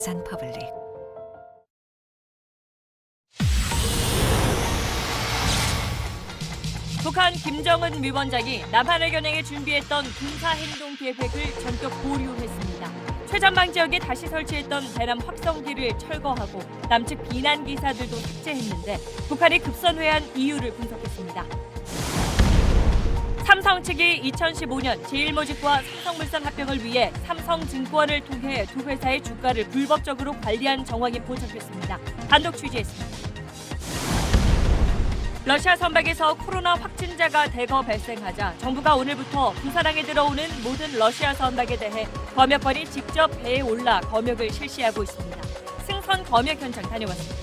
산퍼블릭. 북한 김정은 위원장이 남한을 겨냥해 준비했던 군사행동 계획을 전격 보류했습니다. 최전방 지역에 다시 설치했던 대남 확성기를 철거하고 남측 비난 기사들도 삭제했는데 북한이 급선회한 이유를 분석했습니다. 삼성 측이 2015년 제일모직과 삼성물산 합병을 위해 삼성증권을 통해 두 회사의 주가를 불법적으로 관리한 정황이 포착됐습니다. 단독 취재했습니다. 러시아 선박에서 코로나 확진자가 대거 발생하자 정부가 오늘부터 부산항에 들어오는 모든 러시아 선박에 대해 검역관이 직접 배에 올라 검역을 실시하고 있습니다. 승선 검역 현장 다녀왔습니다.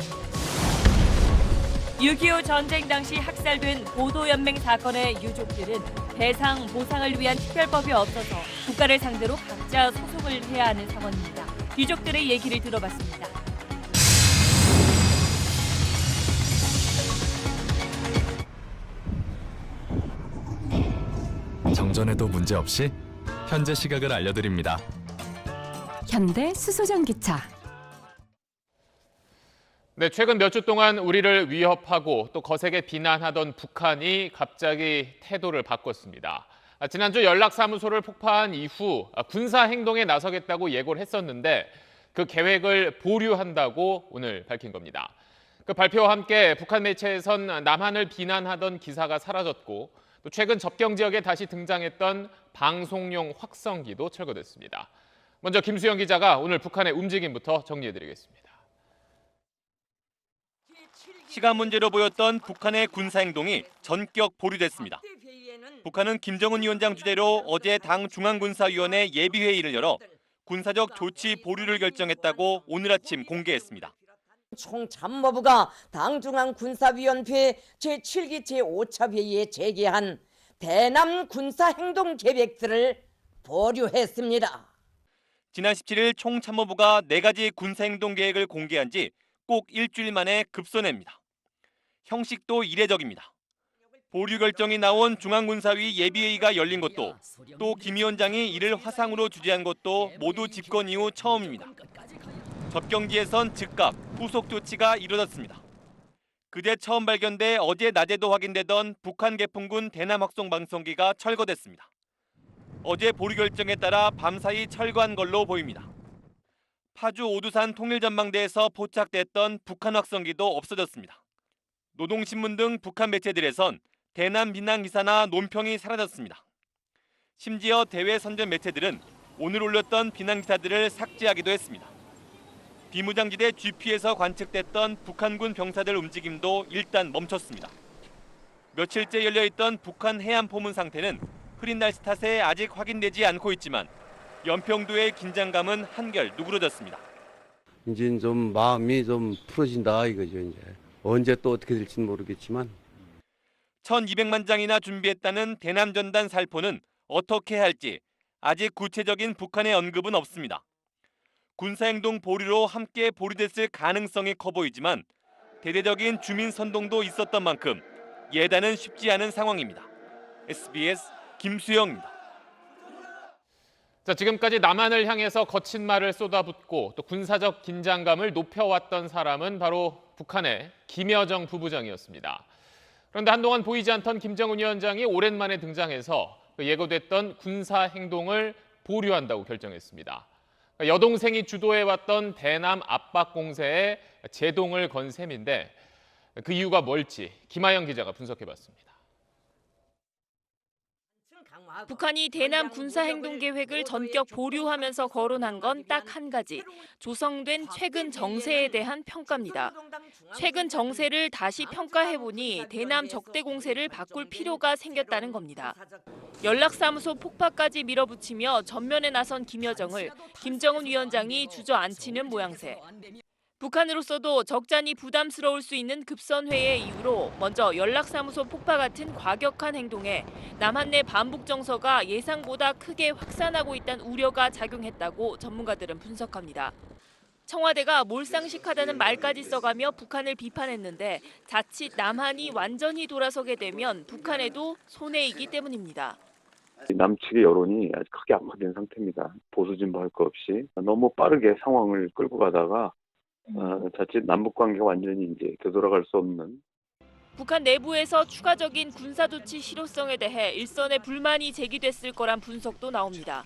6.25 전쟁 당시 학살된 보도연맹 사건의 유족들은 배상, 보상을 위한 특별법이 없어서 국가를 상대로 각자 소송을 해야 하는 상황입니다. 유족들의 얘기를 들어봤습니다. 정전에도 문제없이 현재 시각을 알려드립니다. 현대 수소전기차. 네, 최근 몇 주 동안 우리를 위협하고 또 거세게 비난하던 북한이 갑자기 태도를 바꿨습니다. 지난주 연락사무소를 폭파한 이후 군사행동에 나서겠다고 예고를 했었는데 그 계획을 보류한다고 오늘 밝힌 겁니다. 그 발표와 함께 북한 매체에선 남한을 비난하던 기사가 사라졌고 또 최근 접경 지역에 다시 등장했던 방송용 확성기도 철거됐습니다. 먼저 김수영 기자가 오늘 북한의 움직임부터 정리해드리겠습니다. 시간 문제로 보였던 북한의 군사행동이 전격 보류됐습니다. 북한은 김정은 위원장 주재로 어제 당 중앙군사위원회 예비회의를 열어 군사적 조치 보류를 결정했다고 오늘 아침 공개했습니다. 총참모부가 당중앙군사위원회 제7기 제5차 회의에 제기한 대남 군사행동 계획들을 보류했습니다. 지난 17일 총참모부가 4가지 군사행동 계획을 공개한 지 꼭 일주일 만에 급선회입니다. 형식도 이례적입니다. 보류 결정이 나온 중앙군사위 예비회의가 열린 것도 또 김 위원장이 이를 화상으로 주재한 것도 모두 집권 이후 처음입니다. 접경지에선 즉각 후속 조치가 이뤄졌습니다. 그제 처음 발견돼 어제 낮에도 확인되던 북한 개풍군 대남 확성 방송기가 철거됐습니다. 어제 보류 결정에 따라 밤사이 철거한 걸로 보입니다. 파주 오두산 통일전망대에서 포착됐던 북한 확성기도 없어졌습니다. 노동신문 등 북한 매체들에선 대남 비난 기사나 논평이 사라졌습니다. 심지어 대외 선전 매체들은 오늘 올렸던 비난 기사들을 삭제하기도 했습니다. 비무장지대 GP에서 관측됐던 북한군 병사들 움직임도 일단 멈췄습니다. 며칠째 열려있던 북한 해안 포문 상태는 흐린 날씨 탓에 아직 확인되지 않고 있지만 연평도의 긴장감은 한결 누그러졌습니다. 이제 좀 마음이 좀 풀어진다 이거죠. 이제 언제 또 어떻게 될지는 모르겠지만 1200만 장이나 준비했다는 대남 전단 살포는 어떻게 할지 아직 구체적인 북한의 언급은 없습니다. 군사행동 보류로 함께 보류됐을 가능성이 커 보이지만 대대적인 주민 선동도 있었던 만큼 예단은 쉽지 않은 상황입니다. SBS 김수영입니다. 자, 지금까지 남한을 향해서 거친 말을 쏟아붓고 또 군사적 긴장감을 높여왔던 사람은 바로 북한의 김여정 부부장이었습니다. 그런데 한동안 보이지 않던 김정은 위원장이 오랜만에 등장해서 예고됐던 군사행동을 보류한다고 결정했습니다. 여동생이 주도해왔던 대남 압박 공세에 제동을 건 셈인데 그 이유가 뭘지 김하영 기자가 분석해봤습니다. 북한이 대남 군사행동 계획을 전격 보류하면서 거론한 건 딱 한 가지, 조성된 최근 정세에 대한 평가입니다. 최근 정세를 다시 평가해보니 대남 적대 공세를 바꿀 필요가 생겼다는 겁니다. 연락사무소 폭파까지 밀어붙이며 전면에 나선 김여정을 김정은 위원장이 주저앉히는 모양새. 북한으로서도 적잖이 부담스러울 수 있는 급선회의 이유로 먼저 연락사무소 폭파 같은 과격한 행동에 남한 내 반북 정서가 예상보다 크게 확산하고 있다는 우려가 작용했다고 전문가들은 분석합니다. 청와대가 몰상식하다는 말까지 써가며 북한을 비판했는데 자칫 남한이 완전히 돌아서게 되면 북한에도 손해이기 때문입니다. 남측의 여론이 아주 크게 악화된 상태입니다. 보수 진보할 거 없이 너무 빠르게 상황을 끌고 가다가 자칫 남북 관계가 완전히 이제 되돌아갈 수 없는. 북한 내부에서 추가적인 군사조치 실효성에 대해 일선의 불만이 제기됐을 거란 분석도 나옵니다.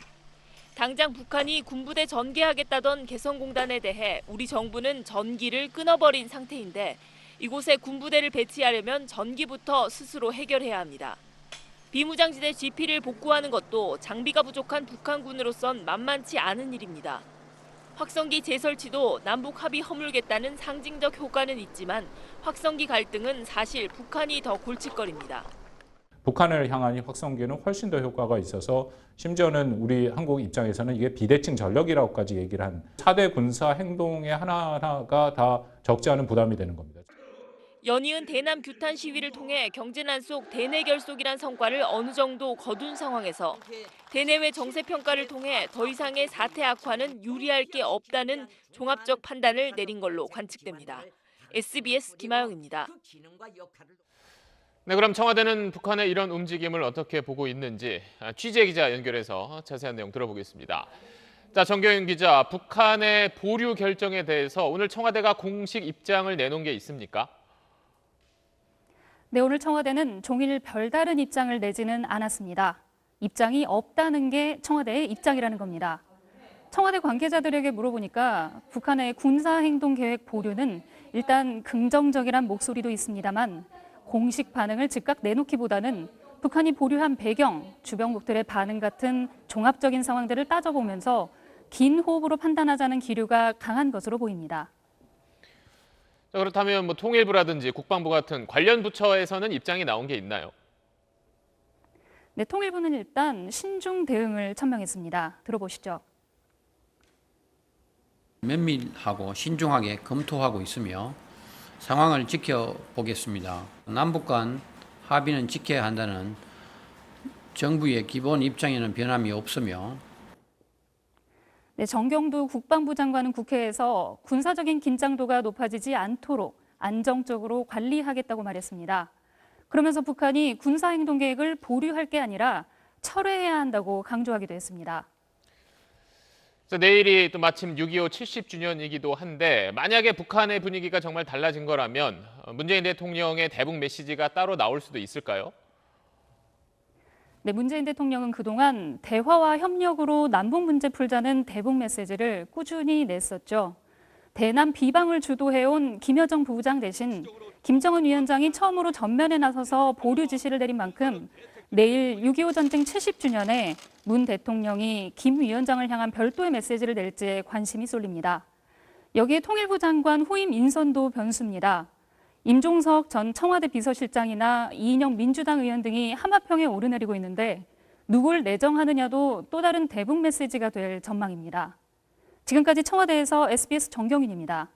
당장 북한이 군부대 전개하겠다던 개성공단에 대해 우리 정부는 전기를 끊어버린 상태인데 이곳에 군부대를 배치하려면 전기부터 스스로 해결해야 합니다. 비무장지대 GP를 복구하는 것도 장비가 부족한 북한군으로선 만만치 않은 일입니다. 확성기 재설치도 남북 합의 허물겠다는 상징적 효과는 있지만 확성기 갈등은 사실 북한이 더 골칫거립니다. 북한을 향한 확성기는 훨씬 더 효과가 있어서 심지어는 우리 한국 입장에서는 이게 비대칭 전력이라고까지 얘기를 한 4대 군사 행동의 하나하나가 다 적지 않은 부담이 되는 겁니다. 연이은 대남 규탄 시위를 통해 경제난 속 대내 결속이란 성과를 어느 정도 거둔 상황에서 대내외 정세 평가를 통해 더 이상의 사태 악화는 유리할 게 없다는 종합적 판단을 내린 걸로 관측됩니다. SBS 김아영입니다. 네, 그럼 청와대는 북한의 이런 움직임을 어떻게 보고 있는지 취재 기자 연결해서 자세한 내용 들어보겠습니다. 자, 정경윤 기자, 북한의 보류 결정에 대해서 오늘 청와대가 공식 입장을 내놓은 게 있습니까? 네, 오늘 청와대는 종일 별다른 입장을 내지는 않았습니다. 입장이 없다는 게 청와대의 입장이라는 겁니다. 청와대 관계자들에게 물어보니까 북한의 군사행동계획 보류는 일단 긍정적이란 목소리도 있습니다만 공식 반응을 즉각 내놓기보다는 북한이 보류한 배경, 주변국들의 반응 같은 종합적인 상황들을 따져보면서 긴 호흡으로 판단하자는 기류가 강한 것으로 보입니다. 자, 그렇다면 통일부라든지 국방부 같은 관련 부처에서는 입장이 나온 게 있나요? 네, 통일부는 일단 신중 대응을 천명했습니다. 들어보시죠. 면밀하고 신중하게 검토하고 있으며 상황을 지켜보겠습니다. 남북 간 합의는 지켜야 한다는 정부의 기본 입장에는 변함이 없으며 네, 정경두 국방부 장관은 국회에서 군사적인 긴장도가 높아지지 않도록 안정적으로 관리하겠다고 말했습니다. 그러면서 북한이 군사행동 계획을 보류할 게 아니라 철회해야 한다고 강조하기도 했습니다. 자, 내일이 또 마침 6.25 70주년이기도 한데 만약에 북한의 분위기가 정말 달라진 거라면 문재인 대통령의 대북 메시지가 따로 나올 수도 있을까요? 네, 문재인 대통령은 그동안 대화와 협력으로 남북 문제 풀자는 대북 메시지를 꾸준히 냈었죠. 대남 비방을 주도해온 김여정 부부장 대신 김정은 위원장이 처음으로 전면에 나서서 보류 지시를 내린 만큼 내일 6.25 전쟁 70주년에 문 대통령이 김 위원장을 향한 별도의 메시지를 낼지에 관심이 쏠립니다. 여기에 통일부 장관 후임 인선도 변수입니다. 임종석 전 청와대 비서실장이나 이인영 민주당 의원 등이 하마평에 오르내리고 있는데 누굴 내정하느냐도 또 다른 대북 메시지가 될 전망입니다. 지금까지 청와대에서 SBS 정경윤입니다.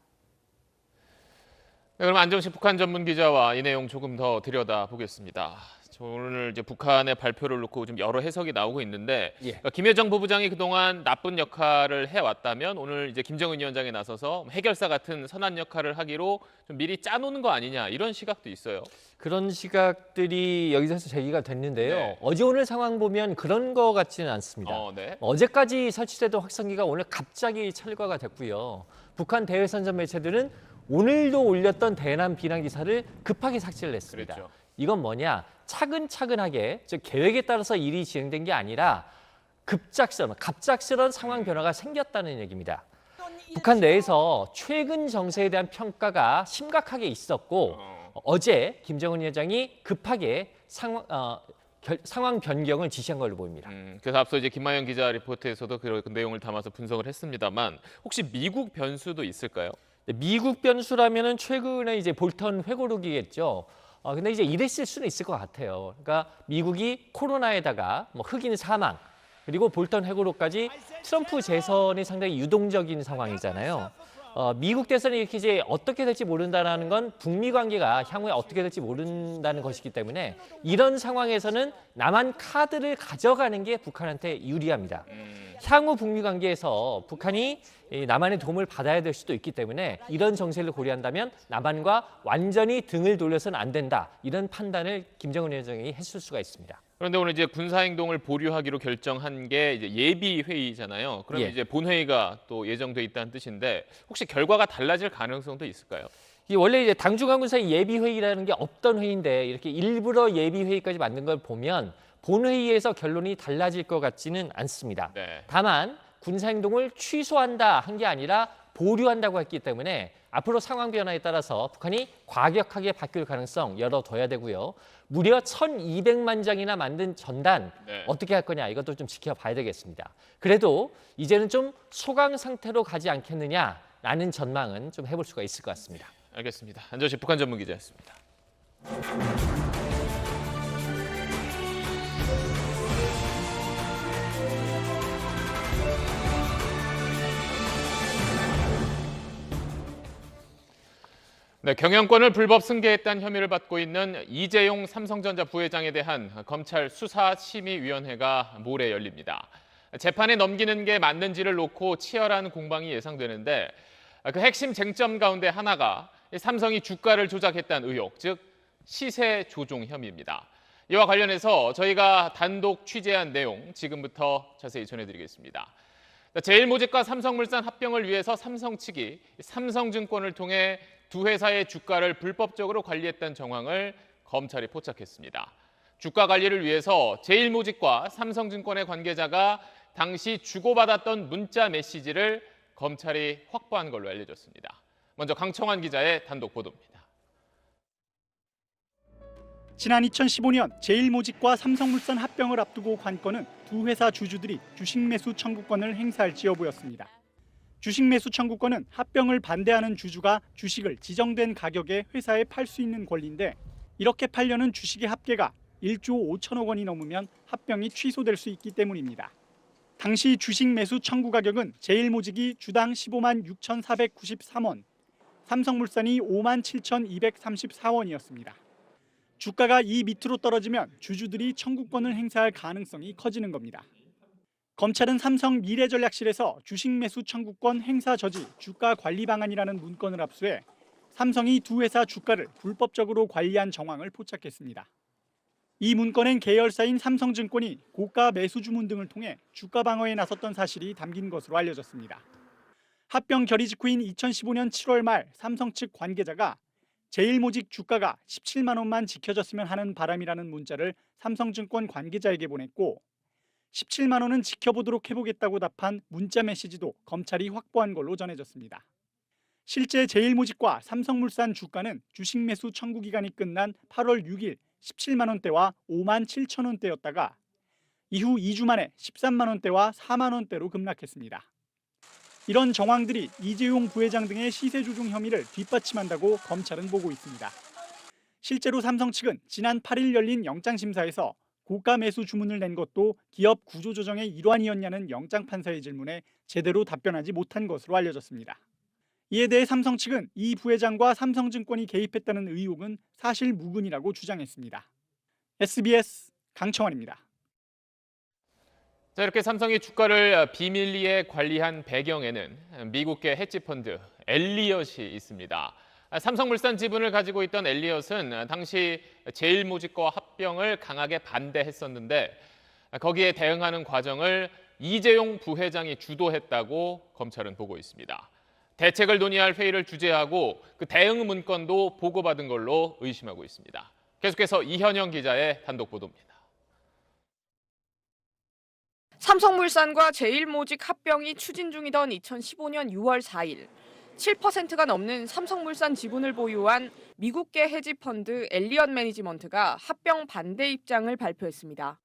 네, 그럼 안정식 북한 전문 기자와 이 내용 조금 더 들여다보겠습니다. 오늘 이제 북한의 발표를 놓고 좀 여러 해석이 나오고 있는데 그러니까 김여정 부부장이 그동안 나쁜 역할을 해왔다면 오늘 이제 김정은 위원장이 나서서 해결사 같은 선한 역할을 하기로 좀 미리 짜놓는 거 아니냐 이런 시각도 있어요. 그런 시각들이 여기서 제기가 됐는데요. 네. 어제 오늘 상황 보면 그런 거 같지는 않습니다. 네. 어제까지 설치되던 확성기가 오늘 갑자기 철거가 됐고요. 북한 대외선전 매체들은 오늘도 올렸던 대남 비난 기사를 급하게 삭제를 했습니다. 그랬죠. 이건 뭐냐? 차근차근하게 즉 계획에 따라서 일이 진행된 게 아니라 갑작스러운 상황 변화가 생겼다는 얘기입니다. 북한 내에서 최근 정세에 대한 평가가 심각하게 있었고 어제 김정은 위원장이 급하게 상황 변경을 지시한 걸로 보입니다. 그래서 앞서 이제 김마영 기자 리포트에서도 그 내용을 담아서 분석을 했습니다만 혹시 미국 변수도 있을까요? 미국 변수라면은 최근에 이제 볼턴 회고록이겠죠. 근데 이제 이랬을 수는 있을 것 같아요. 그러니까 미국이 코로나에다가 흑인 사망 그리고 볼턴 회고록까지 트럼프 재선이 상당히 유동적인 상황이잖아요. 미국 대선이 이렇게 이제 어떻게 될지 모른다는 건 북미 관계가 향후에 어떻게 될지 모른다는 것이기 때문에 이런 상황에서는 남한 카드를 가져가는 게 북한한테 유리합니다. 향후 북미 관계에서 북한이 남한의 도움을 받아야 될 수도 있기 때문에 이런 정세를 고려한다면 남한과 완전히 등을 돌려서는 안 된다. 이런 판단을 김정은 위원장이 했을 수가 있습니다. 그런데 오늘 이제 군사 행동을 보류하기로 결정한 게 이제 예비 회의잖아요. 그럼 예. 이제 본회의가 또 예정돼 있다는 뜻인데 혹시 결과가 달라질 가능성도 있을까요? 이 원래 이제 당중앙군사의 예비 회의라는 게 없던 회의인데 이렇게 일부러 예비 회의까지 만든 걸 보면 본회의에서 결론이 달라질 것 같지는 않습니다. 네. 다만 군사 행동을 취소한다 한 게 아니라 보류한다고 했기 때문에 앞으로 상황 변화에 따라서 북한이 과격하게 바뀔 가능성 열어둬야 되고요. 무려 1,200만 장이나 만든 전단 네. 어떻게 할 거냐 이것도 좀 지켜봐야 되겠습니다. 그래도 이제는 좀 소강 상태로 가지 않겠느냐라는 전망은 좀 해볼 수가 있을 것 같습니다. 알겠습니다. 안저씨 북한 전문 기자였습니다. 네, 경영권을 불법 승계했다는 혐의를 받고 있는 이재용 삼성전자 부회장에 대한 검찰 수사심의위원회가 모레 열립니다. 재판에 넘기는 게 맞는지를 놓고 치열한 공방이 예상되는데 그 핵심 쟁점 가운데 하나가 삼성이 주가를 조작했다는 의혹, 즉 시세 조종 혐의입니다. 이와 관련해서 저희가 단독 취재한 내용 지금부터 자세히 전해드리겠습니다. 제일모직과 삼성물산 합병을 위해서 삼성 측이 삼성증권을 통해 두 회사의 주가를 불법적으로 관리했다는 정황을 검찰이 포착했습니다. 주가 관리를 위해서 제일모직과 삼성증권의 관계자가 당시 주고받았던 문자 메시지를 검찰이 확보한 걸로 알려졌습니다. 먼저 강청환 기자의 단독 보도입니다. 지난 2015년 제일모직과 삼성물산 합병을 앞두고 관건은 두 회사 주주들이 주식 매수 청구권을 행사할지 여부였습니다. 주식 매수 청구권은 합병을 반대하는 주주가 주식을 지정된 가격에 회사에 팔 수 있는 권리인데 이렇게 팔려는 주식의 합계가 1조 5천억 원이 넘으면 합병이 취소될 수 있기 때문입니다. 당시 주식 매수 청구 가격은 제일모직이 주당 15만 6,493원, 삼성물산이 5만 7,234원이었습니다. 주가가 이 밑으로 떨어지면 주주들이 청구권을 행사할 가능성이 커지는 겁니다. 검찰은 삼성 미래전략실에서 주식 매수 청구권 행사 저지 주가 관리 방안이라는 문건을 압수해 삼성이 두 회사 주가를 불법적으로 관리한 정황을 포착했습니다. 이 문건엔 계열사인 삼성증권이 고가 매수 주문 등을 통해 주가 방어에 나섰던 사실이 담긴 것으로 알려졌습니다. 합병 결의 직후인 2015년 7월 말 삼성 측 관계자가 제일모직 주가가 17만 원만 지켜졌으면 하는 바람이라는 문자를 삼성증권 관계자에게 보냈고 17만 원은 지켜보도록 해보겠다고 답한 문자 메시지도 검찰이 확보한 걸로 전해졌습니다. 실제 제일모직과 삼성물산 주가는 주식 매수 청구 기간이 끝난 8월 6일 17만 원대와 5만 7천 원대였다가 이후 2주 만에 13만 원대와 4만 원대로 급락했습니다. 이런 정황들이 이재용 부회장 등의 시세 조종 혐의를 뒷받침한다고 검찰은 보고 있습니다. 실제로 삼성 측은 지난 8일 열린 영장심사에서 고가 매수 주문을 낸 것도 기업 구조조정의 일환이었냐는 영장 판사의 질문에 제대로 답변하지 못한 것으로 알려졌습니다. 이에 대해 삼성 측은 이 부회장과 삼성증권이 개입했다는 의혹은 사실 무근이라고 주장했습니다. SBS 강청환입니다. 자, 이렇게 삼성이 주가를 비밀리에 관리한 배경에는 미국계 헤지펀드 엘리엇이 있습니다. 삼성물산 지분을 가지고 있던 엘리엇은 당시 제일모직과 합병을 강하게 반대했었는데 거기에 대응하는 과정을 이재용 부회장이 주도했다고 검찰은 보고 있습니다. 대책을 논의할 회의를 주재하고 그 대응 문건도 보고받은 걸로 의심하고 있습니다. 계속해서 이현영 기자의 단독 보도입니다. 삼성물산과 제일모직 합병이 추진 중이던 2015년 6월 4일 7%가 넘는 삼성물산 지분을 보유한 미국계 헤지펀드 엘리엇 매니지먼트가 합병 반대 입장을 발표했습니다.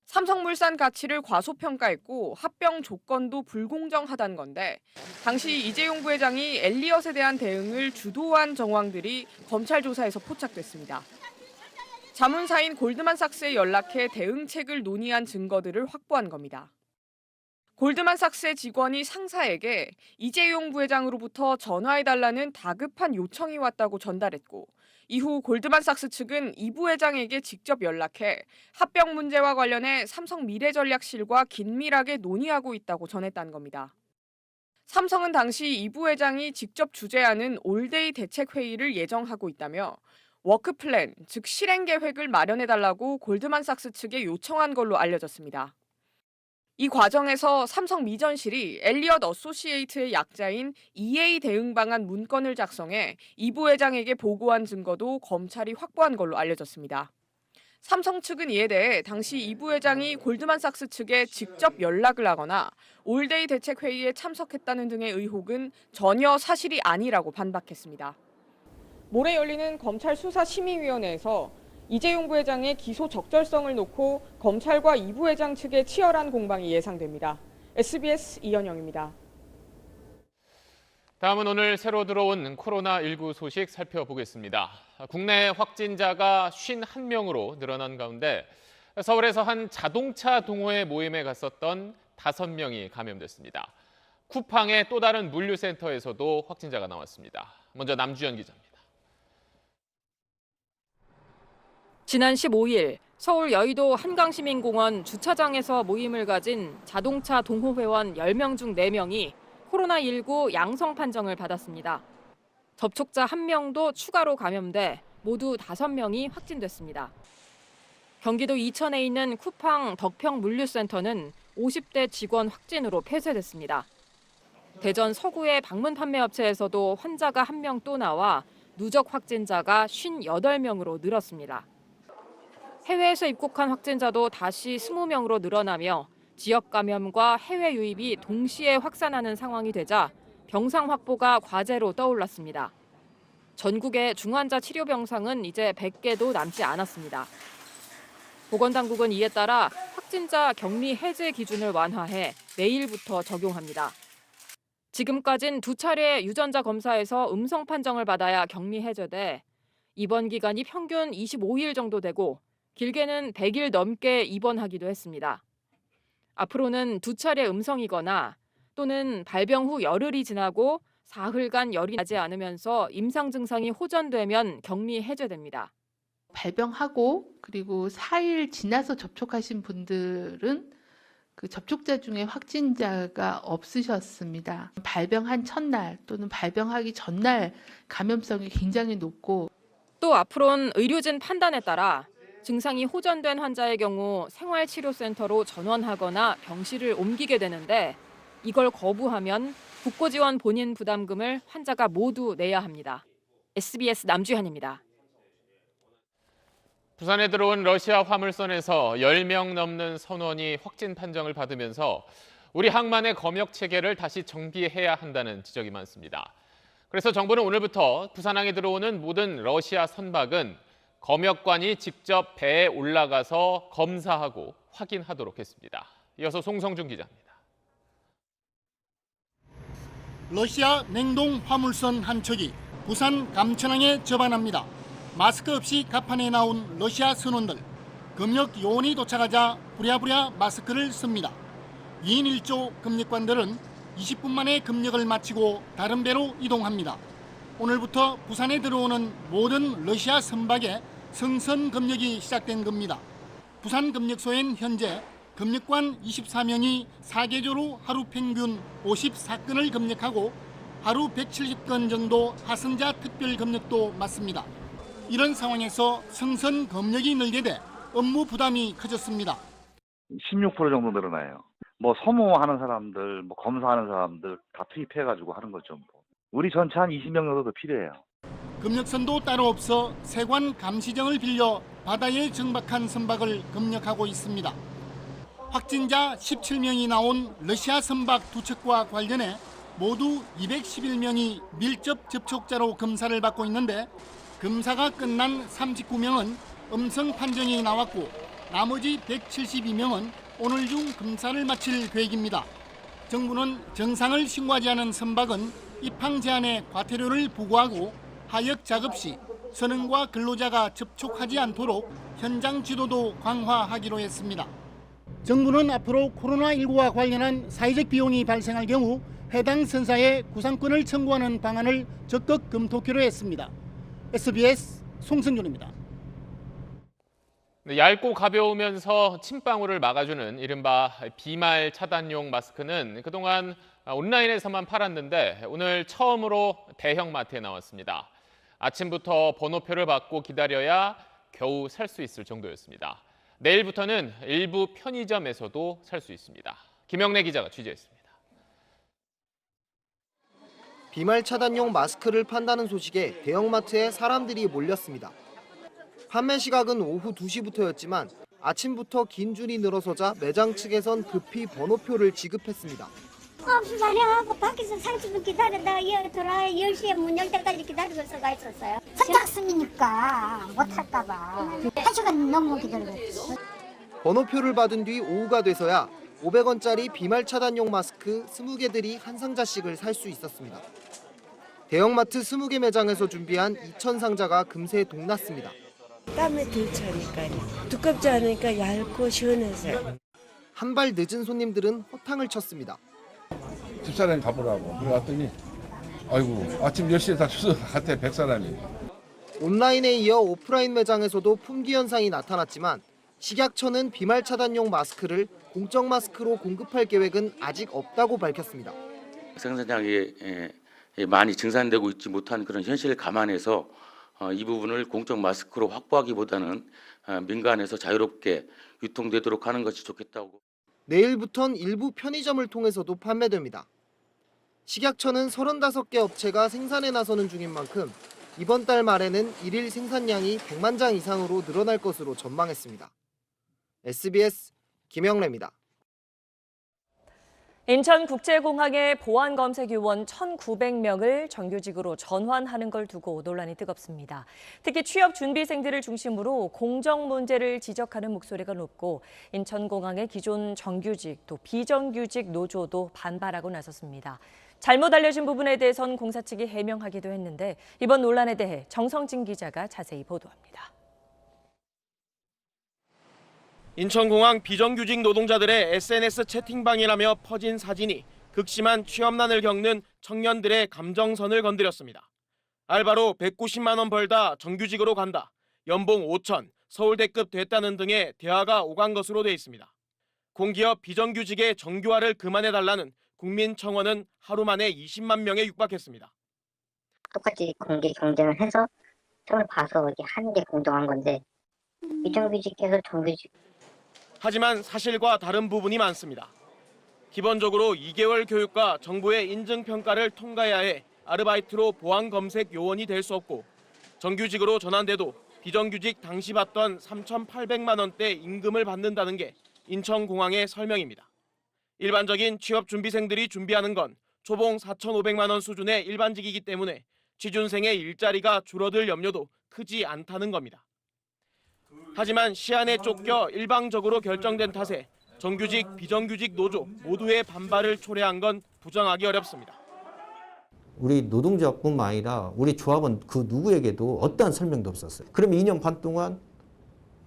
삼성물산 가치를 과소평가했고 합병 조건도 불공정하다는 건데 당시 이재용 부회장이 엘리엇에 대한 대응을 주도한 정황들이 검찰 조사에서 포착됐습니다. 자문사인 골드만삭스에 연락해 대응책을 논의한 증거들을 확보한 겁니다. 골드만삭스의 직원이 상사에게 이재용 부회장으로부터 전화해달라는 다급한 요청이 왔다고 전달했고 이후 골드만삭스 측은 이 부회장에게 직접 연락해 합병 문제와 관련해 삼성 미래전략실과 긴밀하게 논의하고 있다고 전했다는 겁니다. 삼성은 당시 이 부회장이 직접 주재하는 올데이 대책 회의를 예정하고 있다며 워크 플랜, 즉 실행 계획을 마련해달라고 골드만삭스 측에 요청한 걸로 알려졌습니다. 이 과정에서 삼성 미전실이 엘리엇 어소시에이트의 약자인 EA 대응 방안 문건을 작성해 이 부회장에게 보고한 증거도 검찰이 확보한 걸로 알려졌습니다. 삼성 측은 이에 대해 당시 이 부회장이 골드만삭스 측에 직접 연락을 하거나 올데이 대책회의에 참석했다는 등의 의혹은 전혀 사실이 아니라고 반박했습니다. 모레 열리는 검찰 수사심의위원회에서 이재용 부회장의 기소 적절성을 놓고 검찰과 이 부회장 측의 치열한 공방이 예상됩니다. SBS 이현영입니다. 다음은 오늘 새로 들어온 코로나19 소식 살펴보겠습니다. 국내 확진자가 51명으로 늘어난 가운데 서울에서 한 자동차 동호회 모임에 갔었던 5명이 감염됐습니다. 쿠팡의 또 다른 물류센터에서도 확진자가 나왔습니다. 먼저 남주현 기자입니다. 지난 15일 서울 여의도 한강시민공원 주차장에서 모임을 가진 자동차 동호회원 10명 중 4명이 코로나19 양성 판정을 받았습니다. 접촉자 1명도 추가로 감염돼 모두 5명이 확진됐습니다. 경기도 이천에 있는 쿠팡 덕평 물류센터는 50대 직원 확진으로 폐쇄됐습니다. 대전 서구의 방문 판매업체에서도 환자가 1명 또 나와 누적 확진자가 58명으로 늘었습니다. 해외에서 입국한 확진자도 다시 20명으로 늘어나며 지역 감염과 해외 유입이 동시에 확산하는 상황이 되자 병상 확보가 과제로 떠올랐습니다. 전국의 중환자 치료 병상은 이제 100개도 남지 않았습니다. 보건당국은 이에 따라 확진자 격리 해제 기준을 완화해 내일부터 적용합니다. 지금까진 2차례 유전자 검사에서 음성 판정을 받아야 격리 해제돼 입원 기간이 평균 25일 정도 되고 길게는 100일 넘게 입원하기도 했습니다. 앞으로는 2차례 음성이거나 또는 발병 후 열흘이 지나고 사흘간 열이 나지 않으면서 임상 증상이 호전되면 격리 해제됩니다. 발병하고 그리고 4일 지나서 접촉하신 분들은 그 접촉자 중에 확진자가 없으셨습니다. 발병한 첫날 또는 발병하기 전날 감염성이 굉장히 높고 또 앞으로는 의료진 판단에 따라 증상이 호전된 환자의 경우 생활치료센터로 전원하거나 병실을 옮기게 되는데 이걸 거부하면 국고지원 본인 부담금을 환자가 모두 내야 합니다. SBS 남주현입니다. 부산에 들어온 러시아 화물선에서 10명 넘는 선원이 확진 판정을 받으면서 우리 항만의 검역 체계를 다시 정비해야 한다는 지적이 많습니다. 그래서 정부는 오늘부터 부산항에 들어오는 모든 러시아 선박은 검역관이 직접 배에 올라가서 검사하고 확인하도록 했습니다. 이어서 송성준 기자입니다. 러시아 냉동 화물선 한 척이 부산 감천항에 접안합니다. 마스크 없이 갑판에 나온 러시아 선원들. 검역 요원이 도착하자 부랴부랴 마스크를 씁니다. 2인 1조 검역관들은 20분 만에 검역을 마치고 다른 배로 이동합니다. 오늘부터 부산에 들어오는 모든 러시아 선박에 성선 검역이 시작된 겁니다. 부산 검역소엔 현재 검역관 24명이 4계조로 하루 평균 54건을 검역하고 하루 170건 정도 하선자 특별 검역도 맡습니다. 이런 상황에서 성선 검역이 늘게 돼 업무 부담이 커졌습니다. 16% 정도 늘어나요. 서무하는 사람들, 검사하는 사람들 다 투입해가지고 하는 거죠. 우리 전체 한 20명 정도 더 필요해요. 검역선도 따로 없어 세관 감시정을 빌려 바다에 정박한 선박을 검역하고 있습니다. 확진자 17명이 나온 러시아 선박 2척과 관련해 모두 211명이 밀접 접촉자로 검사를 받고 있는데 검사가 끝난 39명은 음성 판정이 나왔고 나머지 172명은 오늘 중 검사를 마칠 계획입니다. 정부는 정상을 신고하지 않은 선박은 입항 제한에 과태료를 부과하고 하역 작업 시 선원과 근로자가 접촉하지 않도록 현장 지도도 강화하기로 했습니다. 정부는 앞으로 코로나19와 관련한 사회적 비용이 발생할 경우 해당 선사에 구상권을 청구하는 방안을 적극 검토키로 했습니다. SBS 송승준입니다. 얇고 가벼우면서 침방울을 막아주는 이른바 비말 차단용 마스크는 그동안 온라인에서만 팔았는데 오늘 처음으로 대형 마트에 나왔습니다. 아침부터 번호표를 받고 기다려야 겨우 살 수 있을 정도였습니다. 내일부터는 일부 편의점에서도 살 수 있습니다. 김영래 기자가 취재했습니다. 비말 차단용 마스크를 판다는 소식에 대형마트에 사람들이 몰렸습니다. 판매 시각은 오후 2시부터였지만 아침부터 긴 줄이 늘어서자 매장 측에선 급히 번호표를 지급했습니다. 9시 반에 하고 밖에서 30분 기다리다가 돌아 10시에 문 열 때까지 기다리고 있었어요. 선착순이니까 못할까 봐. 1시간 넘게 기다리고 있어요. 번호표를 받은 뒤 오후가 돼서야 500원짜리 비말 차단용 마스크 20개들이 한 상자씩을 살 수 있었습니다. 대형마트 20개 매장에서 준비한 2,000상자가 금세 동났습니다. 땀에 덜 차니까요. 두껍지 않으니까 얇고 시원해서요. 한 발 늦은 손님들은 허탕을 쳤습니다. 집사람이 가보라고 그래왔더니 아이고 아침 10시에 다 출석한테 100사람이. 온라인에 이어 오프라인 매장에서도 품귀 현상이 나타났지만 식약처는 비말 차단용 마스크를 공적 마스크로 공급할 계획은 아직 없다고 밝혔습니다. 생산량이 많이 증산되고 있지 못한 그런 현실을 감안해서 이 부분을 공적 마스크로 확보하기보다는 민간에서 자유롭게 유통되도록 하는 것이 좋겠다고. 내일부턴 일부 편의점을 통해서도 판매됩니다. 식약처는 35개 업체가 생산에 나서는 중인 만큼 이번 달 말에는 일일 생산량이 100만 장 이상으로 늘어날 것으로 전망했습니다. SBS 김영래입니다. 인천국제공항의 보안검색요원 1,900명을 정규직으로 전환하는 걸 두고 논란이 뜨겁습니다. 특히 취업 준비생들을 중심으로 공정 문제를 지적하는 목소리가 높고 인천공항의 기존 정규직 또 비정규직 노조도 반발하고 나섰습니다. 잘못 알려진 부분에 대해선 공사 측이 해명하기도 했는데 이번 논란에 대해 정성진 기자가 자세히 보도합니다. 인천공항 비정규직 노동자들의 SNS 채팅방이라며 퍼진 사진이 극심한 취업난을 겪는 청년들의 감정선을 건드렸습니다. 알바로 190만 원 벌다 정규직으로 간다, 연봉 5천, 서울대급 됐다는 등의 대화가 오간 것으로 돼 있습니다. 공기업 비정규직의 정규화를 그만해달라는 국민청원은 하루 만에 20만 명에 육박했습니다. 똑같이 공개 경쟁을 해서 점을 봐서 하는 게 공정한 건데 비정규직에서 정규직. 하지만 사실과 다른 부분이 많습니다. 기본적으로 2개월 교육과 정부의 인증평가를 통과해야 해 아르바이트로 보안검색 요원이 될 수 없고 정규직으로 전환돼도 비정규직 당시 받던 3,800만 원대 임금을 받는다는 게 인천공항의 설명입니다. 일반적인 취업 준비생들이 준비하는 건 초봉 4,500만 원 수준의 일반직이기 때문에 취준생의 일자리가 줄어들 염려도 크지 않다는 겁니다. 하지만 시한에 쫓겨 일방적으로 결정된 탓에 정규직, 비정규직 노조 모두의 반발을 초래한 건 부정하기 어렵습니다. 우리 노동조합뿐만 아니라 우리 조합은 그 누구에게도 어떠한 설명도 없었어요. 그럼 2년 반 동안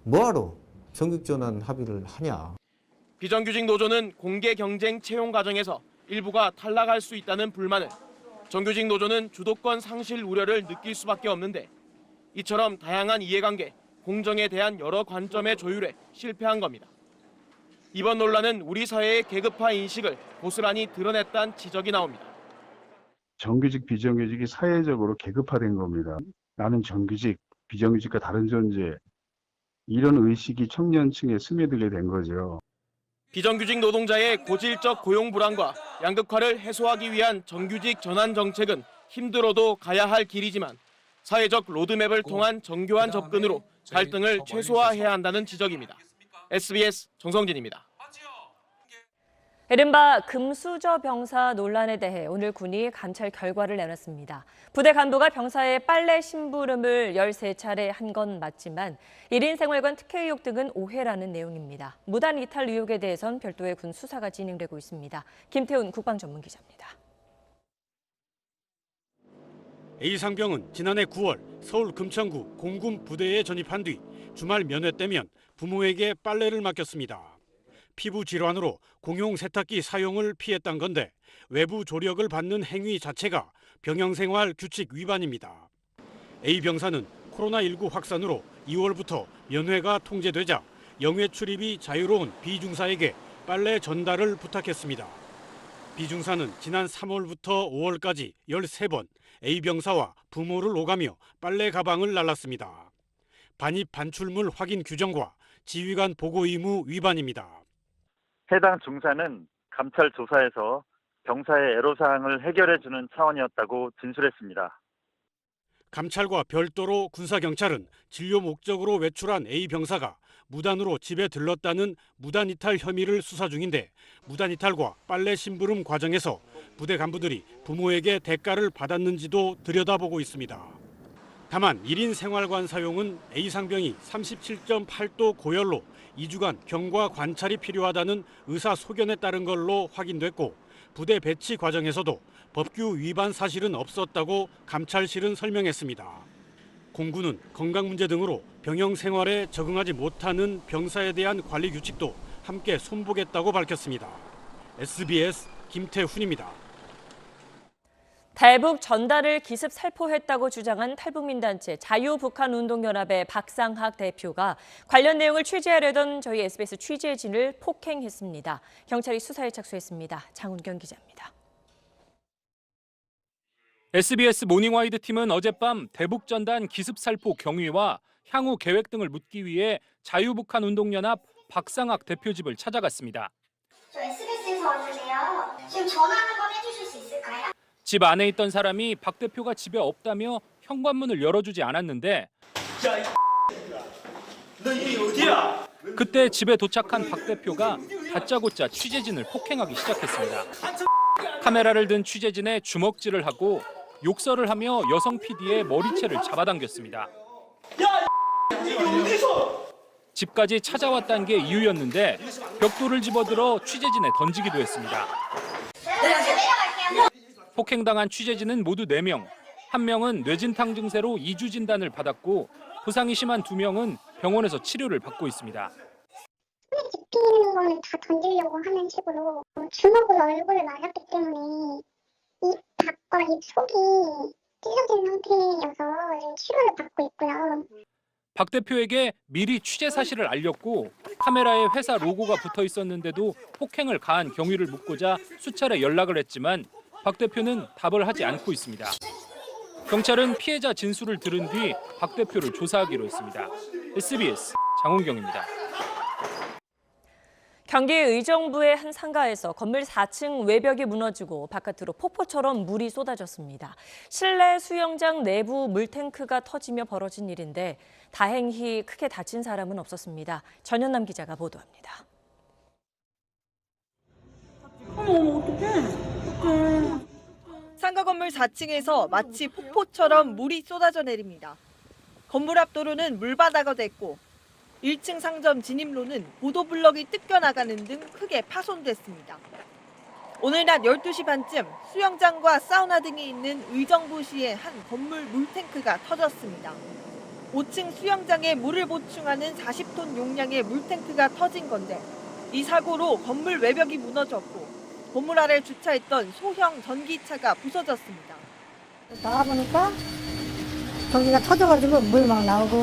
뭐하러 정규전환 합의를 하냐. 비정규직 노조는 공개 경쟁 채용 과정에서 일부가 탈락할 수 있다는 불만을, 정규직 노조는 주도권 상실 우려를 느낄 수밖에 없는데 이처럼 다양한 이해관계, 공정에 대한 여러 관점의 조율에 실패한 겁니다. 이번 논란은 우리 사회의 계급화 인식을 고스란히 드러냈다는 지적이 나옵니다. 정규직, 비정규직이 사회적으로 계급화된 겁니다. 나는 정규직, 비정규직과 다른 존재, 이런 의식이 청년층에 스며들게 된 거죠. 비정규직 노동자의 고질적 고용 불안과 양극화를 해소하기 위한 정규직 전환 정책은 힘들어도 가야 할 길이지만 사회적 로드맵을 통한 정교한 접근으로 갈등을 최소화해야 한다는 지적입니다. SBS 정성진입니다. 이른바 금수저 병사 논란에 대해 오늘 군이 감찰 결과를 내놨습니다. 부대 간부가 병사의 빨래 심부름을 13차례 한 건 맞지만 1인 생활관 특혜 의혹 등은 오해라는 내용입니다. 무단 이탈 의혹에 대해선 별도의 군 수사가 진행되고 있습니다. 김태훈 국방전문기자입니다. A 상병은 지난해 9월 서울 금천구 공군 부대에 전입한 뒤 주말 면회 때면 부모에게 빨래를 맡겼습니다. 피부 질환으로 공용 세탁기 사용을 피했던 건데 외부 조력을 받는 행위 자체가 병영생활 규칙 위반입니다. A 병사는 코로나19 확산으로 2월부터 면회가 통제되자 영회 출입이 자유로운 B 중사에게 빨래 전달을 부탁했습니다. B 중사는 지난 3월부터 5월까지 13번 A 병사와 부모를 오가며 빨래 가방을 날랐습니다. 반입 반출물 확인 규정과 지휘관 보고 의무 위반입니다. 해당 중사는 감찰 조사에서 병사의 애로사항을 해결해주는 차원이었다고 진술했습니다. 감찰과 별도로 군사경찰은 진료 목적으로 외출한 A 병사가 무단으로 집에 들렀다는 무단 이탈 혐의를 수사 중인데 무단 이탈과 빨래 심부름 과정에서 부대 간부들이 부모에게 대가를 받았는지도 들여다보고 있습니다. 다만 1인 생활관 사용은 A 상병이 37.8도 고열로 2주간 경과 관찰이 필요하다는 의사 소견에 따른 걸로 확인됐고 부대 배치 과정에서도 법규 위반 사실은 없었다고 감찰실은 설명했습니다. 공군은 건강 문제 등으로 병영 생활에 적응하지 못하는 병사에 대한 관리 규칙도 함께 손보겠다고 밝혔습니다. SBS 김태훈입니다. 대북 전달을 기습 살포했다고 주장한 탈북민단체 자유북한운동연합의 박상학 대표가 관련 내용을 취재하려던 저희 SBS 취재진을 폭행했습니다. 경찰이 수사에 착수했습니다. 장훈경 기자입니다. SBS 모닝와이드 팀은 어젯밤 대북전단 기습살포 경위와 향후 계획 등을 묻기 위해 자유북한운동연합 박상학 대표 집을 찾아갔습니다. 저 SBS에서 왔는데요. 지금 전화 한번 해주실 수 있을까요? 집 안에 있던 사람이 박 대표가 집에 없다며 현관문을 열어주지 않았는데 너 이게 어디야? 그때 집에 도착한 박 대표가 다짜고짜 취재진을 폭행하기 시작했습니다. 카메라를 든 취재진에 주먹질을 하고 욕설을 하며 여성 PD의 머리채를 잡아당겼습니다. 이게 어디서? 집까지 찾아왔다는 게 이유였는데 벽돌을 집어들어 취재진에 던지기도 했습니다. 폭행당한 취재진은 모두 4명. 1명은 뇌진탕 증세로 2주 진단을 받았고 부상이 심한 2명은 병원에서 치료를 받고 있습니다. 집히는 거는 다 던지려고 하는 식으로 주먹으로 얼굴을 맞았기 때문에 입 밖과 입 속이 찢어진 상태여서 지금 치료를 받고 있고요. 박 대표에게 미리 취재 사실을 알렸고 카메라에 회사 로고가 붙어 있었는데도 폭행을 가한 경위를 묻고자 수차례 연락을 했지만 박 대표는 답을 하지 않고 있습니다. 경찰은 피해자 진술을 들은 뒤 박 대표를 조사하기로 했습니다. SBS 장훈경입니다. 경기 의정부의 한 상가에서 건물 4층 외벽이 무너지고 바깥으로 폭포처럼 물이 쏟아졌습니다. 실내 수영장 내부 물탱크가 터지며 벌어진 일인데 다행히 크게 다친 사람은 없었습니다. 전현남 기자가 보도합니다. 어머, 어떡해. 상가 건물 4층에서 마치 폭포처럼 물이 쏟아져 내립니다. 건물 앞 도로는 물바다가 됐고 1층 상점 진입로는 보도블럭이 뜯겨나가는 등 크게 파손됐습니다. 오늘 낮 12시 반쯤 수영장과 사우나 등이 있는 의정부시의 한 건물 물탱크가 터졌습니다. 5층 수영장에 물을 보충하는 40톤 용량의 물탱크가 터진 건데 이 사고로 건물 외벽이 무너졌고 건물 아래 주차했던 소형 전기차가 부서졌습니다. 나가보니까 전기가 터져가지고 물 막 나오고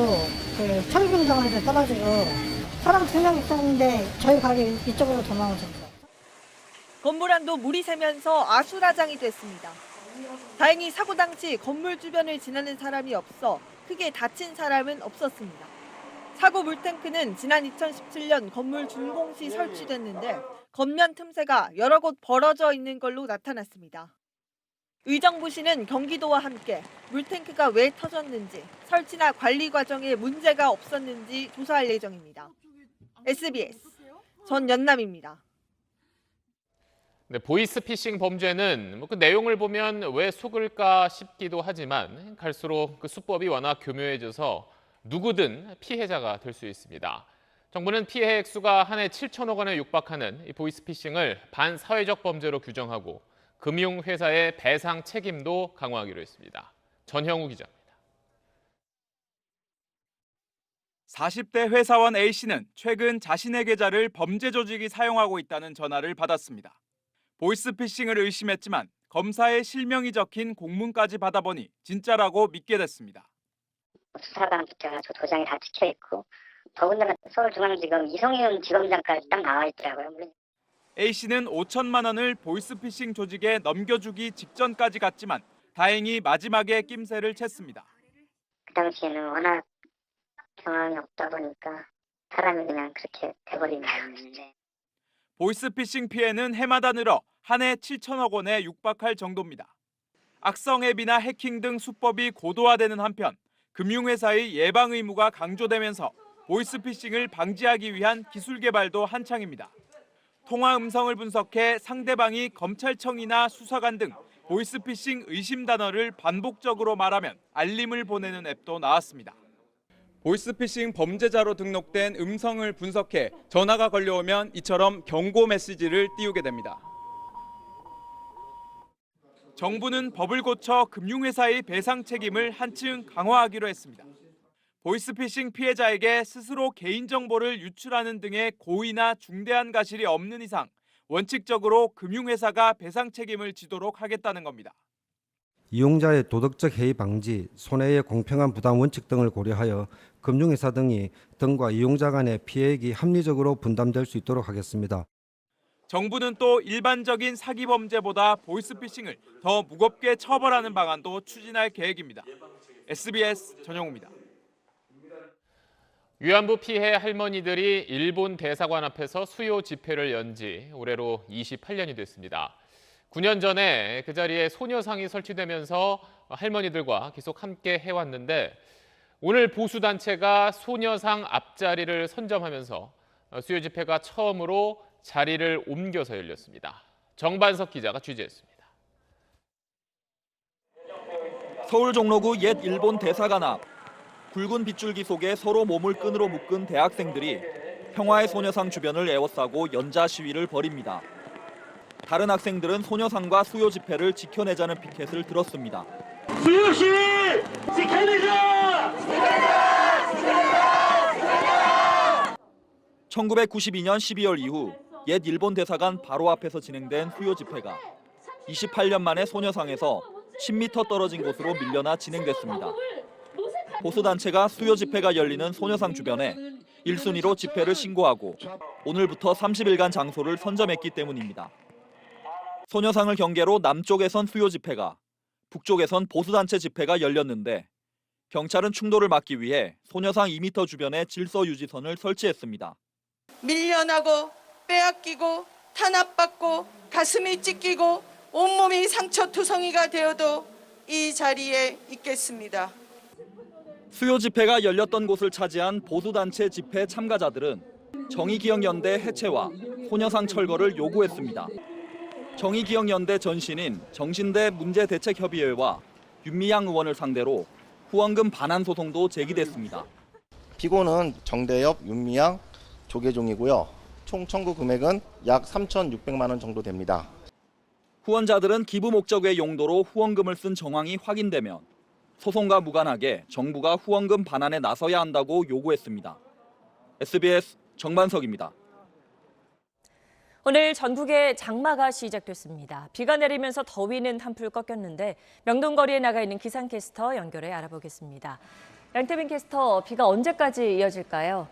그 청중정원에서 떠가지고 사람 2명 있었는데 저희 가게 이쪽으로 도망오셨어요. 건물 안도 물이 새면서 아수라장이 됐습니다. 다행히 사고 당시 건물 주변을 지나는 사람이 없어 크게 다친 사람은 없었습니다. 사고 물탱크는 지난 2017년 건물 준공 시 설치됐는데 겉면 틈새가 여러 곳 벌어져 있는 걸로 나타났습니다. 의정부시는 경기도와 함께 물탱크가 왜 터졌는지, 설치나 관리 과정에 문제가 없었는지 조사할 예정입니다. SBS 전연남입니다. 네, 보이스피싱 범죄는 그 내용을 보면 왜 속을까 싶기도 하지만 갈수록 그 수법이 워낙 교묘해져서 누구든 피해자가 될 수 있습니다. 정부는 피해 액수가 한 해 7천억 원에 육박하는 이 보이스피싱을 반사회적 범죄로 규정하고 금융회사의 배상 책임도 강화하기로 했습니다. 전형우 기자입니다. 40대 회사원 A씨는 최근 자신의 계좌를 범죄 조직이 사용하고 있다는 전화를 받았습니다. 보이스피싱을 의심했지만 검사의 실명이 적힌 공문까지 받아보니 진짜라고 믿게 됐습니다. 수사관 붙여가지고 도장이 다 찍혀있고 더군다나 서울중앙지검 이성윤 지검장까지 딱 나와 있더라고요. A씨는 5천만 원을 보이스피싱 조직에 넘겨주기 직전까지 갔지만 다행히 마지막에 낌새를 챘습니다. 그 당시에는 워낙 경황이 없다 보니까 사람이 그냥 그렇게 돼버리네요. 보이스피싱 피해는 해마다 늘어 한 해 7천억 원에 육박할 정도입니다. 악성 앱이나 해킹 등 수법이 고도화되는 한편 금융회사의 예방 의무가 강조되면서 보이스피싱을 방지하기 위한 기술 개발도 한창입니다. 통화 음성을 분석해 상대방이 검찰청이나 수사관 등 보이스피싱 의심 단어를 반복적으로 말하면 알림을 보내는 앱도 나왔습니다. 보이스피싱 범죄자로 등록된 음성을 분석해 전화가 걸려오면 이처럼 경고 메시지를 띄우게 됩니다. 정부는 법을 고쳐 금융회사의 배상 책임을 한층 강화하기로 했습니다. 보이스피싱 피해자에게 스스로 개인정보를 유출하는 등의 고의나 중대한 가실이 없는 이상 원칙적으로 금융회사가 배상 책임을 지도록 하겠다는 겁니다. 이용자의 도덕적 해이 방지, 손해의 공평한 부담 원칙 등을 고려하여 금융회사 등과 이용자 간의 피해액이 합리적으로 분담될 수 있도록 하겠습니다. 정부는 또 일반적인 사기 범죄보다 보이스피싱을 더 무겁게 처벌하는 방안도 추진할 계획입니다. SBS 전영우입니다. 위안부 피해 할머니들이 일본 대사관 앞에서 수요 집회를 연 지 올해로 28년이 됐습니다. 9년 전에 그 자리에 소녀상이 설치되면서 할머니들과 계속 함께 해왔는데 오늘 보수단체가 소녀상 앞자리를 선점하면서 수요 집회가 처음으로 자리를 옮겨서 열렸습니다. 정반석 기자가 취재했습니다. 서울 종로구 옛 일본 대사관 앞. 굵은 빗줄기 속에 서로 몸을 끈으로 묶은 대학생들이 평화의 소녀상 주변을 에워싸고 연자 시위를 벌입니다. 다른 학생들은 소녀상과 수요 집회를 지켜내자는 피켓을 들었습니다. 수요 시위 지켜내자! 1992년 12월 이후 옛 일본 대사관 바로 앞에서 진행된 수요 집회가 28년 만에 소녀상에서 10m 떨어진 곳으로 밀려나 진행됐습니다. 보수단체가 수요 집회가 열리는 소녀상 주변에 1순위로 집회를 신고하고 오늘부터 30일간 장소를 선점했기 때문입니다. 소녀상을 경계로 남쪽에선 수요 집회가, 북쪽에선 보수단체 집회가 열렸는데 경찰은 충돌을 막기 위해 소녀상 2m 주변에 질서 유지선을 설치했습니다. 밀려나고 빼앗기고 탄압받고 가슴이 찢기고 온몸이 상처투성이가 되어도 이 자리에 있겠습니다. 수요 집회가 열렸던 곳을 차지한 보수단체 집회 참가자들은 정의기억연대 해체와 소녀상 철거를 요구했습니다. 정의기억연대 전신인 정신대 문제대책협의회와 윤미향 의원을 상대로 후원금 반환 소송도 제기됐습니다. 피고는 정대엽, 윤미향, 조계종이고요. 총 청구 금액은 약 3,600만 원 정도 됩니다. 후원자들은 기부 목적의 용도로 후원금을 쓴 정황이 확인되면 소송과 무관하게 정부가 후원금 반환에 나서야 한다고 요구했습니다. SBS 정반석입니다. 오늘 전국에 장마가 시작됐습니다. 비가 내리면서 더위는 한풀 꺾였는데 명동거리에 나가 있는 기상캐스터 연결해 알아보겠습니다. 양태빈 캐스터, 비가 언제까지 이어질까요?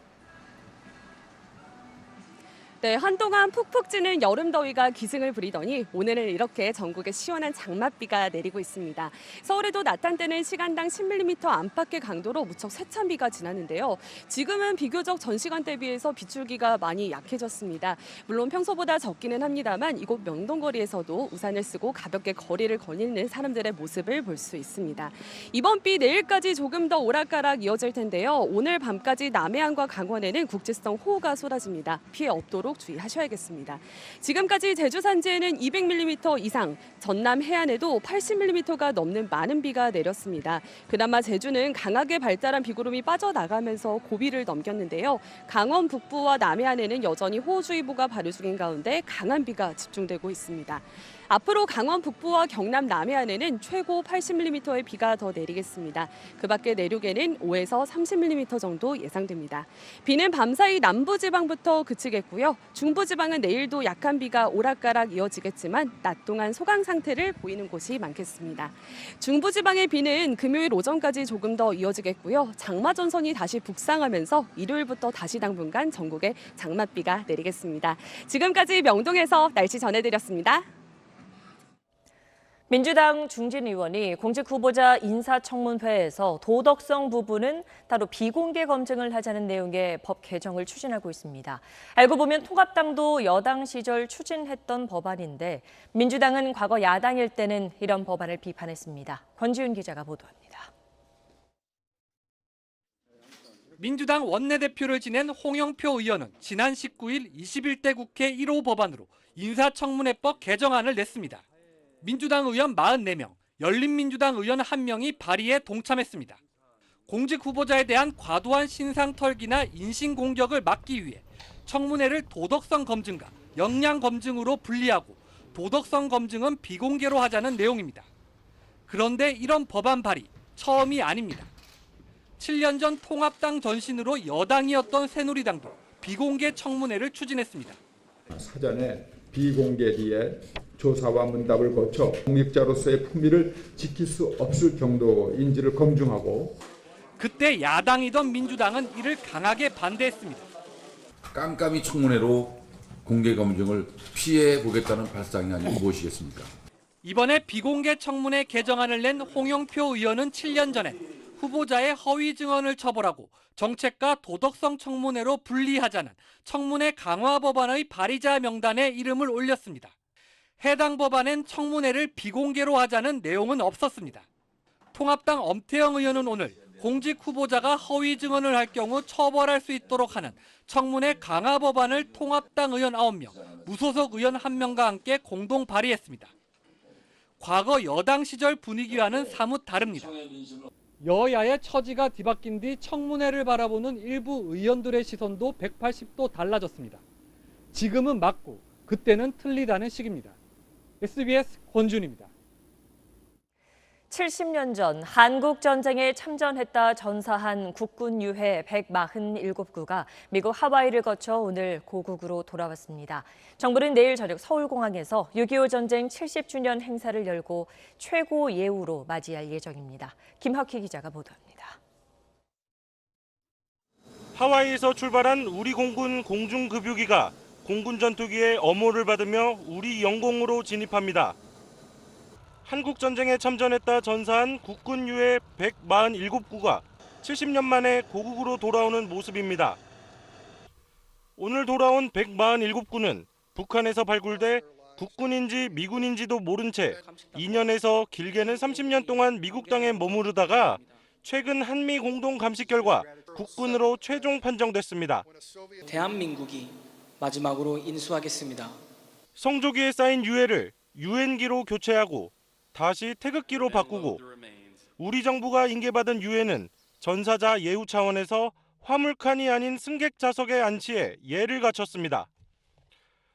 네, 한동안 푹푹 찌는 여름 더위가 기승을 부리더니 오늘은 이렇게 전국에 시원한 장맛비가 내리고 있습니다. 서울에도 낮 한때는 시간당 10mm 안팎의 강도로 무척 세찬 비가 지났는데요. 지금은 비교적 전 시간대에 비해서 비출기가 많이 약해졌습니다. 물론 평소보다 적기는 합니다만 이곳 명동거리에서도 우산을 쓰고 가볍게 거리를 거니는 사람들의 모습을 볼 수 있습니다. 이번 비 내일까지 조금 더 오락가락 이어질 텐데요. 오늘 밤까지 남해안과 강원에는 국지성 호우가 쏟아집니다. 피해 없도록 주의하셔야겠습니다. 지금까지 제주 산지에는 200mm 이상, 전남 해안에도 80mm가 넘는 많은 비가 내렸습니다. 그나마 제주는 강하게 발달한 비구름이 빠져나가면서 고비를 넘겼는데요. 강원 북부와 남해안에는 여전히 호우주의보가 발효 중인 가운데 강한 비가 집중되고 있습니다. 앞으로 강원 북부와 경남 남해안에는 최고 80mm의 비가 더 내리겠습니다. 그 밖에 내륙에는 5에서 30mm 정도 예상됩니다. 비는 밤사이 남부지방부터 그치겠고요. 중부지방은 내일도 약한 비가 오락가락 이어지겠지만 낮 동안 소강 상태를 보이는 곳이 많겠습니다. 중부지방의 비는 금요일 오전까지 조금 더 이어지겠고요. 장마 전선이 다시 북상하면서 일요일부터 다시 당분간 전국에 장맛비가 내리겠습니다. 지금까지 명동에서 날씨 전해드렸습니다. 민주당 중진 의원이 공직 후보자 인사청문회에서 도덕성 부분은 따로 비공개 검증을 하자는 내용의 법 개정을 추진하고 있습니다. 알고 보면 통합당도 여당 시절 추진했던 법안인데 민주당은 과거 야당일 때는 이런 법안을 비판했습니다. 권지윤 기자가 보도합니다. 민주당 원내대표를 지낸 홍영표 의원은 지난 19일 21대 국회 1호 법안으로 인사청문회법 개정안을 냈습니다. 민주당 의원 44명, 열린민주당 의원 1명이 발의에 동참했습니다. 공직 후보자에 대한 과도한 신상 털기나 인신 공격을 막기 위해 청문회를 도덕성 검증과 역량 검증으로 분리하고 도덕성 검증은 비공개로 하자는 내용입니다. 그런데 이런 법안 발의 처음이 아닙니다. 7년 전 통합당 전신으로 여당이었던 새누리당도 비공개 청문회를 추진했습니다. 사전에 비공개 뒤에 조사와 문답을 거쳐 공직자로서의 품위를 지킬 수 없을 정도인지를 검증하고 그때 야당이던 민주당은 이를 강하게 반대했습니다. 깜깜이 청문회로 공개 검증을 피해 보겠다는 발상이 아니고 무엇이겠습니까? 이번에 비공개 청문회 개정안을 낸 홍영표 의원은 7년 전에 후보자의 허위 증언을 처벌하고 정책과 도덕성 청문회로 분리하자는 청문회 강화 법안의 발의자 명단에 이름을 올렸습니다. 해당 법안엔 청문회를 비공개로 하자는 내용은 없었습니다. 통합당 엄태영 의원은 오늘 공직 후보자가 허위 증언을 할 경우 처벌할 수 있도록 하는 청문회 강화 법안을 통합당 의원 9명, 무소속 의원 1명과 함께 공동 발의했습니다. 과거 여당 시절 분위기와는 사뭇 다릅니다. 여야의 처지가 뒤바뀐 뒤 청문회를 바라보는 일부 의원들의 시선도 180도 달라졌습니다. 지금은 맞고 그때는 틀리다는 식입니다. SBS 권준입니다. 70년 전 한국전쟁에 참전했다 전사한 국군 유해 147구가 미국 하와이를 거쳐 오늘 고국으로 돌아왔습니다. 정부는 내일 저녁 서울공항에서 6.25 전쟁 70주년 행사를 열고 최고 예우로 맞이할 예정입니다. 김학희 기자가 보도합니다. 하와이에서 출발한 우리 공군 공중급유기가 공군 전투기의 엄호를 받으며 우리 영공으로 진입합니다. 한국전쟁에 참전했다 전사한 국군 유해 147구가 70년 만에 고국으로 돌아오는 모습입니다. 오늘 돌아온 147구는 북한에서 발굴돼 국군인지 미군인지도 모른 채 2년에서 길게는 30년 동안 미국 땅에 머무르다가 최근 한미 공동 감식 결과 국군으로 최종 판정됐습니다. 대한민국이 마지막으로 인수하겠습니다. 성조기에 쌓인 유해를 유엔기로 교체하고 다시 태극기로 바꾸고 우리 정부가 인계받은 유해는 전사자 예우 차원에서 화물칸이 아닌 승객 좌석에 안치해 예를 갖췄습니다.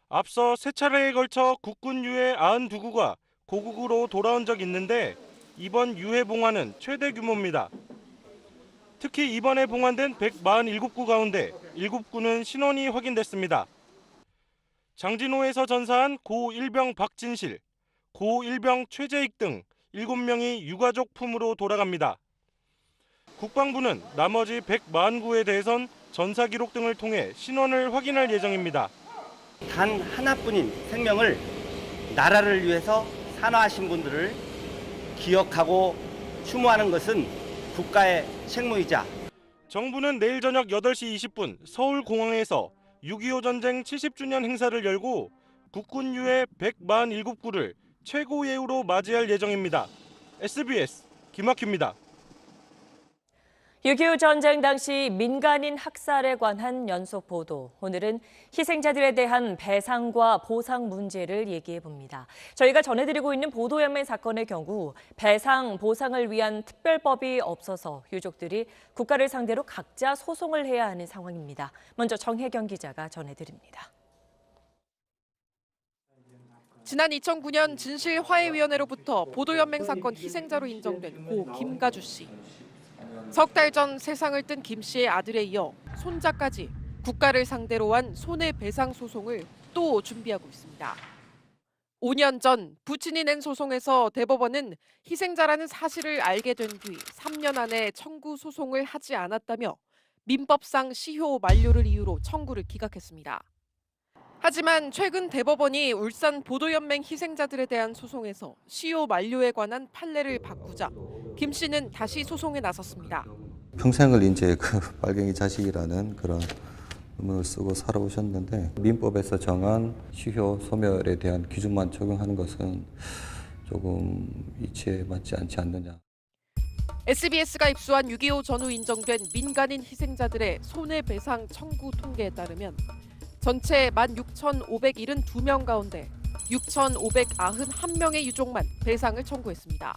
앞서 3차례에 걸쳐 국군 유해 92구가 고국으로 돌아온 적 있는데 이번 유해 봉환은 최대 규모입니다. 특히 이번에 봉환된 147구 가운데 7구는 신원이 확인됐습니다. 장진호에서 전사한 고 일병 박진실, 고 일병 최재익 등 7명이 유가족 품으로 돌아갑니다. 국방부는 나머지 149에 대해선 전사 기록 등을 통해 신원을 확인할 예정입니다. 단 하나뿐인 생명을 나라를 위해서 산화하신 분들을 기억하고 추모하는 것은 국가의 책무이자 정부는 내일 저녁 8시 20분 서울공항에서 6.25 전쟁 70주년 행사를 열고 국군 유해 147구를 최고 예우로 맞이할 예정입니다. SBS 김학규입니다. 6.25 전쟁 당시 민간인 학살에 관한 연속 보도. 오늘은 희생자들에 대한 배상과 보상 문제를 얘기해 봅니다. 저희가 전해드리고 있는 보도연맹 사건의 경우 배상, 보상을 위한 특별법이 없어서 유족들이 국가를 상대로 각자 소송을 해야 하는 상황입니다. 먼저 정혜경 기자가 전해드립니다. 지난 2009년 진실화해위원회로부터 보도연맹 사건 희생자로 인정된 고 김가주 씨. 석 달 전 세상을 뜬 김 씨의 아들에 이어 손자까지 국가를 상대로 한 손해배상 소송을 또 준비하고 있습니다. 5년 전 부친이 낸 소송에서 대법원은 희생자라는 사실을 알게 된 뒤 3년 안에 청구 소송을 하지 않았다며 민법상 시효 만료를 이유로 청구를 기각했습니다. 하지만 최근 대법원이 울산 보도연맹 희생자들에 대한 소송에서 시효 만료에 관한 판례를 바꾸자 김 씨는 다시 소송에 나섰습니다. 평생을 이제 그 빨갱이 자식이라는 그런 의문을 쓰고 살아오셨는데 민법에서 정한 시효 소멸에 대한 기준만 적용하는 것은 조금 이치에 맞지 않지 않느냐. SBS가 입수한 6.25 전후 인정된 민간인 희생자들의 손해배상 청구 통계에 따르면 전체 16,572명 가운데 6,591명의 유족만 배상을 청구했습니다.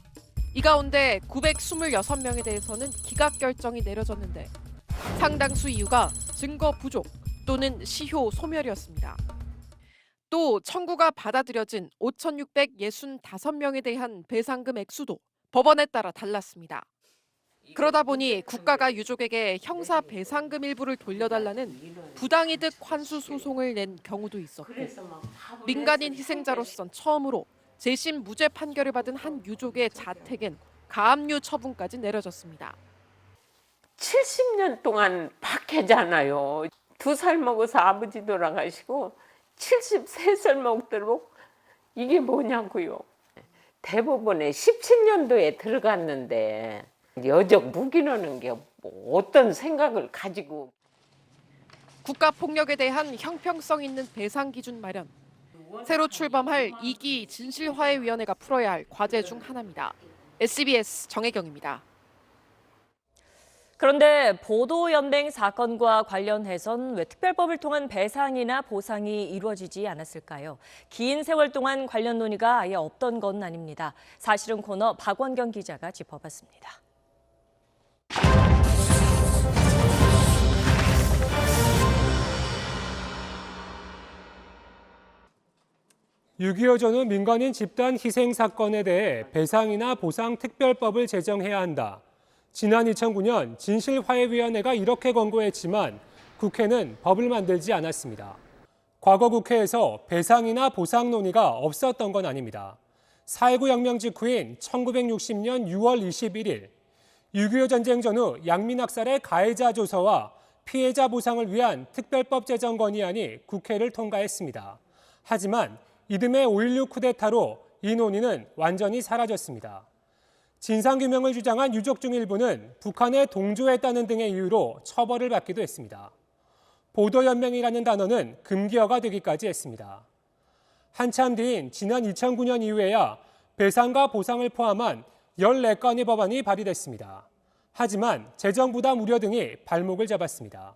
이 가운데 926명에 대해서는 기각 결정이 내려졌는데 상당수 이유가 증거 부족 또는 시효 소멸이었습니다. 또 청구가 받아들여진 5,665명에 대한 배상금 액수도 법원에 따라 달랐습니다. 그러다 보니 국가가 유족에게 형사 배상금 일부를 돌려달라는 부당이득 환수 소송을 낸 경우도 있었고 민간인 희생자로선 처음으로 재심 무죄 판결을 받은 한 유족의 자택엔 가압류 처분까지 내려졌습니다. 70년 동안 박해잖아요. 2살 먹어서 아버지 돌아가시고 73살 먹도록 이게 뭐냐고요. 대법원에 17년도에 들어갔는데 여적 무기라는 게 뭐 어떤 생각을 가지고. 국가폭력에 대한 형평성 있는 배상 기준 마련. 새로 출범할 2기 진실화해위원회가 풀어야 할 과제 중 하나입니다. SBS 정혜경입니다. 그런데 보도연맹 사건과 관련해선 왜 특별법을 통한 배상이나 보상이 이루어지지 않았을까요? 긴 세월 동안 관련 논의가 아예 없던 건 아닙니다. 사실은 코너 박원경 기자가 짚어봤습니다. 6.25 전후 민간인 집단 희생 사건에 대해 배상이나 보상 특별법을 제정해야 한다. 지난 2009년 진실화해위원회가 이렇게 권고했지만 국회는 법을 만들지 않았습니다. 과거 국회에서 배상이나 보상 논의가 없었던 건 아닙니다. 4.19 혁명 직후인 1960년 6월 21일 6.25 전쟁 전후 양민학살의 가해자 조서와 피해자 보상을 위한 특별법 제정 건의안이 국회를 통과했습니다. 하지만 이듬해 5.16 쿠데타로 이 논의는 완전히 사라졌습니다. 진상규명을 주장한 유족 중 일부는 북한에 동조했다는 등의 이유로 처벌을 받기도 했습니다. 보도연맹이라는 단어는 금기어가 되기까지 했습니다. 한참 뒤인 지난 2009년 이후에야 배상과 보상을 포함한 14건의 법안이 발의됐습니다. 하지만 재정 부담 우려 등이 발목을 잡았습니다.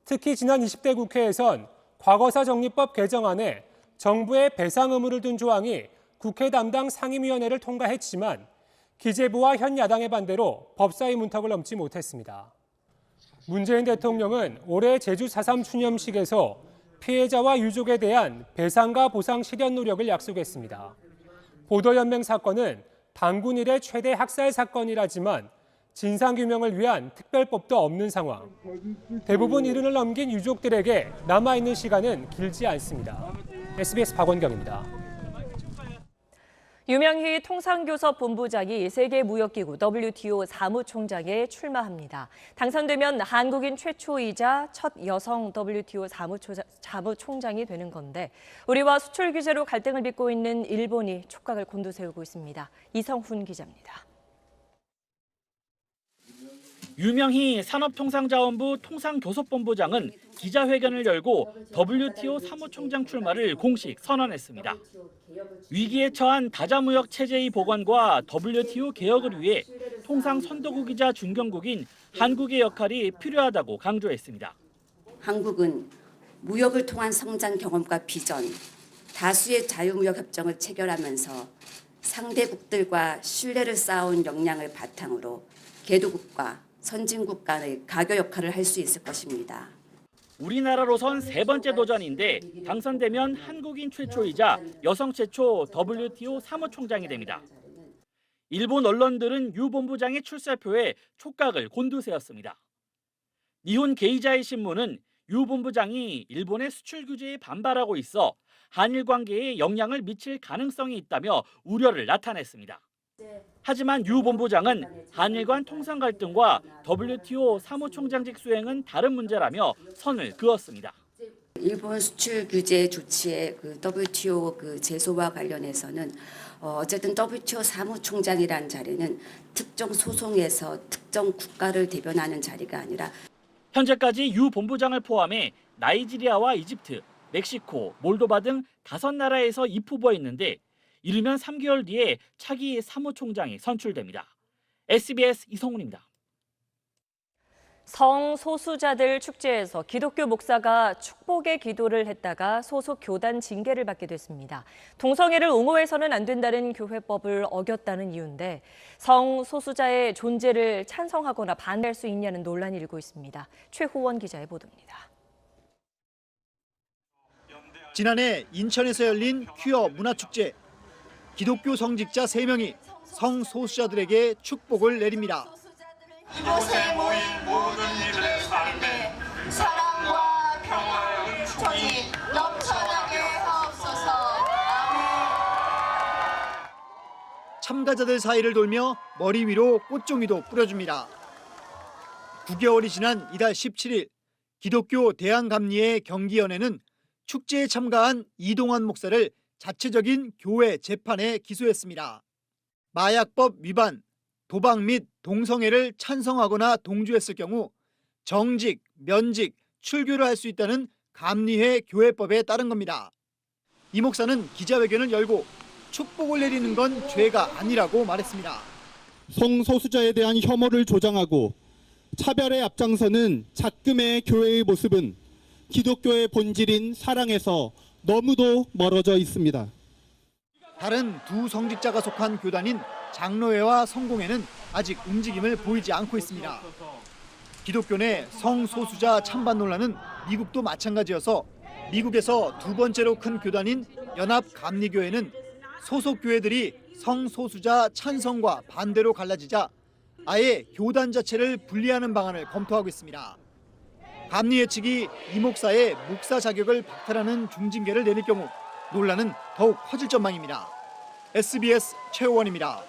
특히 지난 20대 국회에선 과거사 정리법 개정안에 정부의 배상 의무를 둔 조항이 국회 담당 상임위원회를 통과했지만 기재부와 현 야당의 반대로 법사위 문턱을 넘지 못했습니다. 문재인 대통령은 올해 제주 4.3 추념식에서 피해자와 유족에 대한 배상과 보상 실현 노력을 약속했습니다. 보도연맹 사건은 당군 이래 최대 학살 사건이라지만 진상규명을 위한 특별법도 없는 상황. 대부분 이른을 넘긴 유족들에게 남아있는 시간은 길지 않습니다. SBS 박원경입니다. 유명희 통상교섭 본부장이 세계무역기구 WTO 사무총장에 출마합니다. 당선되면 한국인 최초이자 첫 여성 WTO 사무총장이 되는 건데 우리와 수출 규제로 갈등을 빚고 있는 일본이 촉각을 곤두세우고 있습니다. 이성훈 기자입니다. 유명희 산업통상자원부 통상교섭본부장은 기자회견을 열고 WTO 사무총장 출마를 공식 선언했습니다. 위기에 처한 다자무역 체제의 보완과 WTO 개혁을 위해 통상 선도국이자 중견국인 한국의 역할이 필요하다고 강조했습니다. 한국은 무역을 통한 성장 경험과 비전, 다수의 자유무역 협정을 체결하면서 상대국들과 신뢰를 쌓아온 역량을 바탕으로 개도국과 선진국 간의 가교 역할을 할 수 있을 것입니다. 우리나라로선 세 번째 도전인데 당선되면 한국인 최초이자 여성 최초 WTO 사무총장이 됩니다. 일본 언론들은 유 본부장의 출사표에 촉각을 곤두세웠습니다. 니혼 게이자이 신문은 유 본부장이 일본의 수출 규제에 반발하고 있어 한일 관계에 영향을 미칠 가능성이 있다며 우려를 나타냈습니다. 하지만 유 본부장은 한일 간 통상 갈등과 WTO 사무총장직 수행은 다른 문제라며 선을 그었습니다. 일본 수출 규제 조치의 WTO 제소와 관련해서는 어쨌든 WTO 사무총장이라는 자리는 특정 소송에서 특정 국가를 대변하는 자리가 아니라 현재까지 유 본부장을 포함해 나이지리아와 이집트, 멕시코, 몰도바 등 5나라에서 입후보했는데 이르면 3개월 뒤에 차기 사무총장이 선출됩니다. SBS 이성훈입니다. 성소수자들 축제에서 기독교 목사가 축복의 기도를 했다가 소속 교단 징계를 받게 됐습니다. 동성애를 옹호해서는 안 된다는 교회법을 어겼다는 이유인데 성소수자의 존재를 찬성하거나 반대할 수 있냐는 논란이 일고 있습니다. 최호원 기자의 보도입니다. 지난해 인천에서 열린 퀴어 문화축제. 기독교 성직자 3명이 성소수자들에게 축복을 내립니다. 이곳에 모인 모든 이들의 삶에 사랑과 평화의 은총이 넘쳐나게 하옵소서. 참가자들 사이를 돌며 머리 위로 꽃종이도 뿌려줍니다. 9개월이 지난 이달 17일 기독교 대한감리회 경기연회는 축제에 참가한 이동환 목사를 자체적인 교회 재판에 기소했습니다. 마약법 위반, 도박 및 동성애를 찬성하거나 동조했을 경우 정직, 면직, 출교를 할 수 있다는 감리회 교회법에 따른 겁니다. 이 목사는 기자회견을 열고 축복을 내리는 건 죄가 아니라고 말했습니다. 성소수자에 대한 혐오를 조장하고 차별에 앞장서는 작금의 교회의 모습은 기독교의 본질인 사랑에서 너무도 멀어져 있습니다. 다른 두 성직자가 속한 교단인 장로회와 성공회는 아직 움직임을 보이지 않고 있습니다. 기독교 내 성소수자 찬반 논란은 미국도 마찬가지여서 미국에서 두 번째로 큰 교단인 연합감리교회는 소속 교회들이 성소수자 찬성과 반대로 갈라지자 아예 교단 자체를 분리하는 방안을 검토하고 있습니다. 감리회 측이 이 목사의 목사 자격을 박탈하는 중징계를 내릴 경우 논란은 더욱 커질 전망입니다. SBS 최호원입니다.